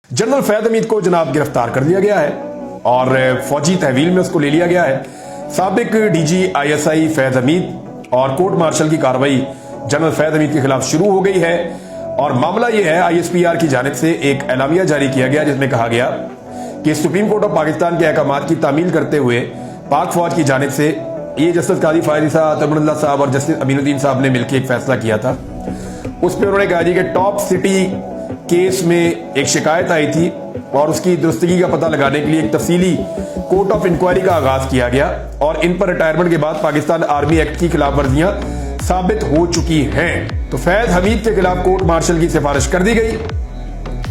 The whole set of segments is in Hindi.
जनरल फैद हमीद को जनाब गिरफ्तार कर लिया गया है और फौजी तहवील में उसको ले लिया गया है। साबिक डीजी आईएसआई फैद हमीद और कोर्ट मार्शल की कार्रवाई जनरल फैद हमीद के खिलाफ शुरू हो गई है और मामला यह है आईएसपीआर की जानिब से एक एलामिया जारी किया गया जिसमें कहा गया कि सुप्रीम कोर्ट ऑफ पाकिस्तान के अहकामात की तामील करते हुए पाक फौज की जानिब से ये जस्टिस कादी फायदी साहब, तमन्ना साहब और जस्टिस अमीनुद्दीन साहब ने मिलकर एक फैसला किया था। उस पर उन्होंने कहा जी कि टॉप सिटी केस में एक शिकायत आई थी और उसकी दुरुस्तगी का पता लगाने के लिए एक तफसीली कोर्ट ऑफ इंक्वायरी का आगाज किया गया और इन पर रिटायरमेंट के बाद पाकिस्तान आर्मी एक्ट की खिलाफ वर्जियां साबित हो चुकी हैं। तो फैद हमीद के खिलाफ कोर्ट मार्शल की सिफारिश कर दी गई,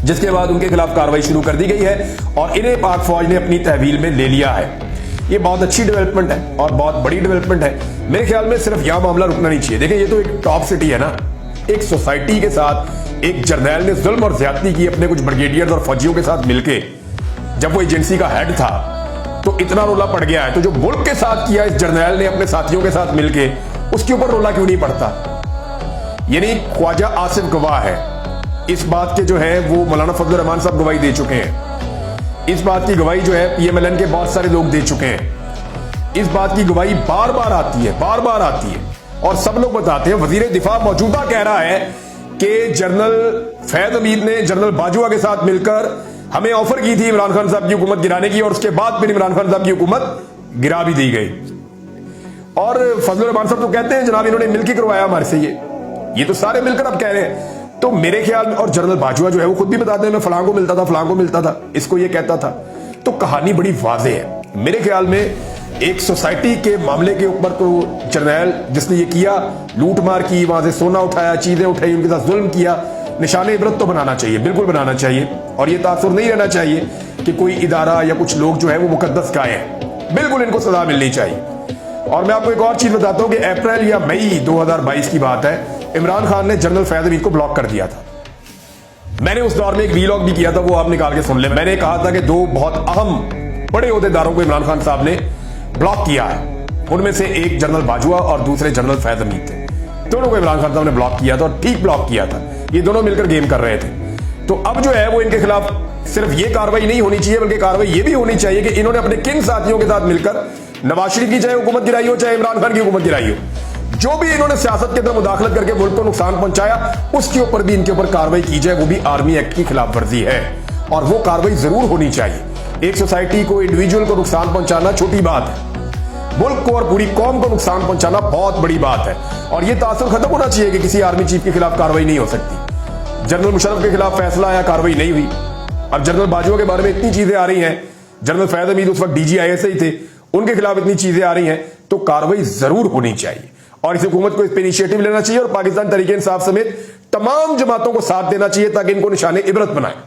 जिसके बाद उनके खिलाफ कार्रवाई शुरू कर दी गई है और इन्हें पाक फौज ने अपनी तहवील में ले लिया है। ये बहुत अच्छी डेवलपमेंट है और बहुत बड़ी डेवलपमेंट है। मेरे ख्याल में सिर्फ यहां मामला रुकना नहीं चाहिए। देखिए, ये तो एक टॉप सिटी है ना, एक सोसाइटी के साथ एक जर्नैल ने जुल्म और ज्यादती की अपने कुछ ब्रिगेडियर्स और फौजियों के साथ मिलके। जब वो एजेंसी का हेड था तो इतना रोला पड़ गया है, तो जो मुल्क के साथ किया इस जर्नैल ने अपने साथियों के साथ मिलके, उसके ऊपर रोला क्यों नहीं पड़ता? यानी ख्वाजा आसिफ गवाह है इस बात के, जो है वो मौलाना फजल रहमान साहब गवाही दे चुके हैं। इस बात की गवाही जो है पीएमएलएन के बहुत सारे लोग दे चुके हैं। इस बात की गवाही बार बार आती है और सब लोग बताते हैं। वजीर दिफा मौजूदा कह रहा है कि जनरल फैद हमीद ने जनरल बाजवा के साथ मिलकर हमें ऑफर की थी इमरान खान साहब की हुकूमत गिराने की और उसके बाद फिर इमरान खान साहब की हुकूमत गिरा भी दी गई। और फजल रहमान साहब तो कहते हैं जनाब इन्होंने मिलकर करवाया हमारे से। ये तो सारे मिलकर अब कह रहे हैं। तो मेरे ख्याल में, और जनरल बाजवा जो है वो खुद भी बताते हैं मैं फलां को मिलता था, इसको ये कहता था। तो कहानी बड़ी वाज़ेह है। मेरे ख्याल में एक सोसाइटी के मामले के ऊपर तो जर्नैल जिसने ये किया, लूट मार की, वहां से सोना उठाया, चीजें उठाई, उनके साथ जुल्म किया, निशाने इबरत तो बनाना चाहिए, बिल्कुल बनाना चाहिए। और ये तासुर नहीं रहना चाहिए कि कोई इदारा या कुछ लोग जो है वो मुकद्दस गाय हैं। बिल्कुल इनको सजा मिलनी चाहिए। और मैं आपको एक और चीज बताता हूं कि अप्रैल या मई 2022 की बात है, इमरान खान ने जनरल फैद हमीद को ब्लॉक कर दिया था। मैंने उस दौर में एक वीलॉग भी किया था, वो आप निकाल के सुन ले। मैंने कहा था कि दो बहुत अहम बड़े ओहदेदारों को इमरान खान साहब ने ब्लॉक किया है। उनमें से एक जनरल बाजवा और दूसरे जनरल फैद हमीद थे। दोनों को इमरान खान साहब ने ब्लॉक किया था और ठीक ब्लॉक किया था। ये दोनों मिलकर गेम कर रहे थे। तो अब जो है वो इनके खिलाफ सिर्फ ये कार्रवाई नहीं होनी चाहिए, बल्कि कार्रवाई ये भी होनी चाहिए कि इन्होंने अपने किन साथियों के साथ मिलकर नवाज शरीफ की चाहे हुकूमत गिराई हो, चाहे इमरान खान की हुकूमत गिराई हो, जो भी इन्होंने सियासत के अंदर मुदाखलत करके मुल्क को नुकसान पहुंचाया, उसके ऊपर भी इनके ऊपर कार्रवाई की जाए। वो भी आर्मी एक्ट की खिलाफ वर्जी है और वो कार्रवाई जरूर होनी चाहिए। एक सोसाइटी को, इंडिविजुअल को नुकसान पहुंचाना छोटी बात है, मुल्क को और पूरी कौम को नुकसान पहुंचाना बहुत बड़ी बात है। और ये तासुर खत्म होना चाहिए कि किसी आर्मी चीफ के खिलाफ कार्रवाई नहीं हो सकती। जनरल मुशर्रफ के खिलाफ फैसला आया, कार्रवाई नहीं हुई। अब जनरल बाजवा के बारे में इतनी चीजें आ रही हैं, जनरल फैद हमीद उस वक्त डीजी आईएसआई थे, उनके खिलाफ इतनी चीजें आ रही हैं, तो कार्रवाई जरूर होनी चाहिए और इस हुकूमत को इस पर इनिशिएटिव लेना चाहिए और पाकिस्तान तहरीक इंसाफ समेत तमाम जमातों को साथ देना चाहिए ताकि इनको निशाने इबरत बनाए।